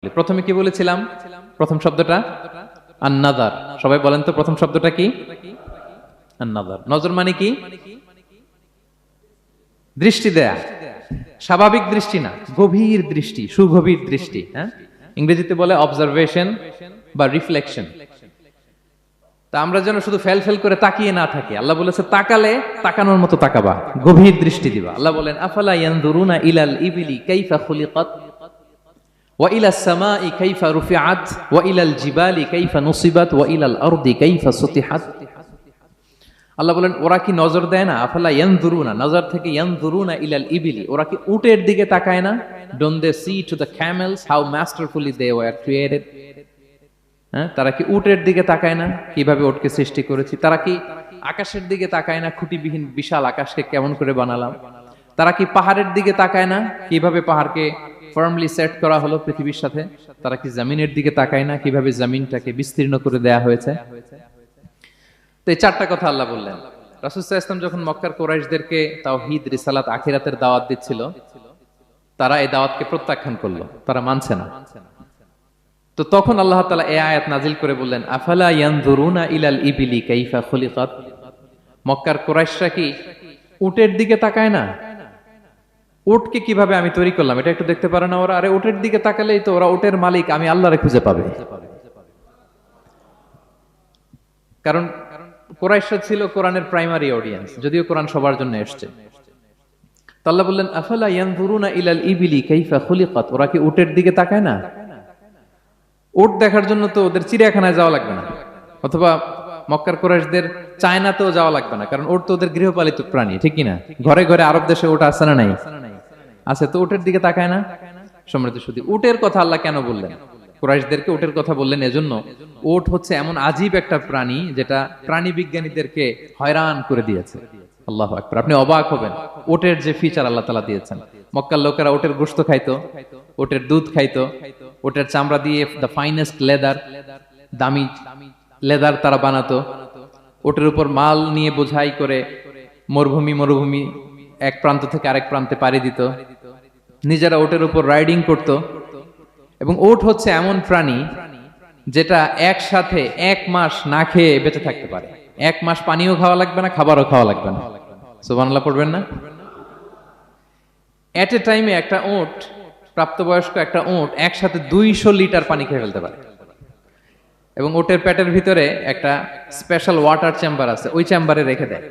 প্রথমে কি বলেছিলাম? প্রথম শব্দটা আন-নাযার। সবাই বলেন তো প্রথম শব্দটা কি? আন-নাযার। নজর মানে কি? দৃষ্টি দেয়া, স্বাভাবিক দৃষ্টি না, গভীর দৃষ্টি, সুগভীর দৃষ্টি। হ্যাঁ, ইংরেজিতে বলে অবজারভেশন বা রিফ্লেকশন। তা আমরা যেন শুধু ফেল ফেল করে তাকিয়ে না থাকি। আল্লাহ বলেছে তাকালে তাকানোর মতো তাকাবা, গভীর দৃষ্টি দিবা। আল্লাহ বলেন আফালা ইয়ানজুরুনা ইলাল ইবিলি কাইফা খুলিকাত ওয়া ইলাস সামাই কাইফা রুফিআত ওয়া ইলাল জিবালি কাইফা নুসিবাত ওয়া ইলাল আরদি কাইফা সুতিহাত। আল্লাহ বলেন ওরা কি নজর দেয় না? আফালা ইয়ানজুরুনা, নজর থেকে ইয়ানজুরুনা ইলাল ইবিলি, ওরা কি উটের দিকে তাকায় না? Don't they see to the camels how masterfully they were created? হ্যাঁ, তারা কি উটের দিকে তাকায় না কিভাবে উটকে সৃষ্টি করেছি? তারা কি আকাশের দিকে তাকায় না খুঁটিবিহীন বিশাল আকাশকে কেমন করে বানালাম? তারা কি পাহাড়ের দিকে তাকায় না কিভাবে পাহাড়কে ফার্মলি সেট করা হলো পৃথিবীর সাথে? তারা কি জমিনের দিকে তাকায় না কিভাবে জমিনটাকে বিস্তীর্ণ করে দেয়া হয়েছে? তো এই চারটা কথা আল্লাহ বললেন। রাসূল সাল্লাল্লাহু আলাইহি ওয়াসাল্লাম যখন মক্কার কুরাইশদেরকে তাওহীদ, রিসালাত, আখিরাতের দাওয়াত দিচ্ছিল, তারা এই দাওয়াতকে প্রত্যাখ্যান করলো, তারা মানছে না। তো তখন আল্লাহ তাআলা এই আয়াত নাজিল করে বললেন আফালা ইয়ানজুরুনা ইলাল ইবিলি কাইফা খুলিকাত। মক্কার কুরাইশরা কি উটের দিকে তাকায় না? উটকে কিভাবে আমি তৈরি করলাম এটা একটু দেখতে পারে না ওরা? আরে উটের দিকে তাকালেই তো ওরা উটের মালিক আমি আল্লাহরে খুঁজে পাবে। কারণ কুরাইশরা ছিল কোরআনের প্রাইমারি অডিয়েন্স, যদিও কোরআন সবার জন্য এসেছে। তো আল্লাহ বললেন আফালা ইয়ানজুরুনা ইলাল ইবিলি কাইফা খুলিকাত, ওরা কি উটের দিকে তাকায় না? উট দেখার জন্য তো ওদের চিড়িয়াখানায় যাওয়া লাগবে না, অথবা মক্কার কুরাইশদের চায়নাতেও যাওয়া লাগবে না, কারণ উট তো ওদের গৃহপালিত প্রাণী, ঠিক কি না? ঘরে ঘরে আরব দেশে উট আছে না নাই? আছে। তো উটের দিকে তাকায় না? সম্মানিত শুধু উটের কথা আল্লাহ কেন বললেন? কুরাইশদেরকে উটের কথা বললেন এজন্য, উট হচ্ছে এমন আজীব একটা প্রাণী যেটা প্রাণী বিজ্ঞানীদেরকে হয়রান করে দিয়েছে। আল্লাহু আকবার, আপনি অবাক হবেন উটের যে ফিচার আল্লাহ তাআলা দিয়েছেন। মক্কার লোকেরা উটের গোশত খাইতো, উটের দুধ খাইতো, উটের চামড়া দিয়ে দ্য ফাইনেস্ট লেদার, দামি লেদার তারা বানাতো। উটের উপর মাল নিয়ে বোঝাই করে মরুভূমি এক প্রান্ত থেকে আরেক প্রান্তে পাড়ি দিত, নিজেরা উটের উপর রাইডিং করত। এবং উট হচ্ছে এমন প্রাণী যেটা একসাথে 1 মাস না খেয়ে বেঁচে থাকতে পারে। 1 মাস পানিও খাওয়া লাগবে না, খাবারও খাওয়া লাগবে না। সুবহানাল্লাহ পড়বেন না? এট এ টাইমে একটা উট, প্রাপ্তবয়স্ক একটা উট একসাথে 200 লিটার পানি খেয়ে ফেলতে পারে। এবং উটের পেটের ভিতরে একটা স্পেশাল ওয়াটার চেম্বার আছে, ওই চেম্বারে রেখে দেয়,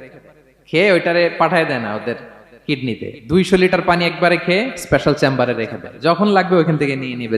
খেয়ে ওইটারে পাঠায় দেয় না ওদের কিডনিতে। 200 লিটার পানি একবারে খেয়ে স্পেশাল চেম্বারে রেখে দেয়, যখন লাগবে ওইখান থেকে নিয়ে নিবে।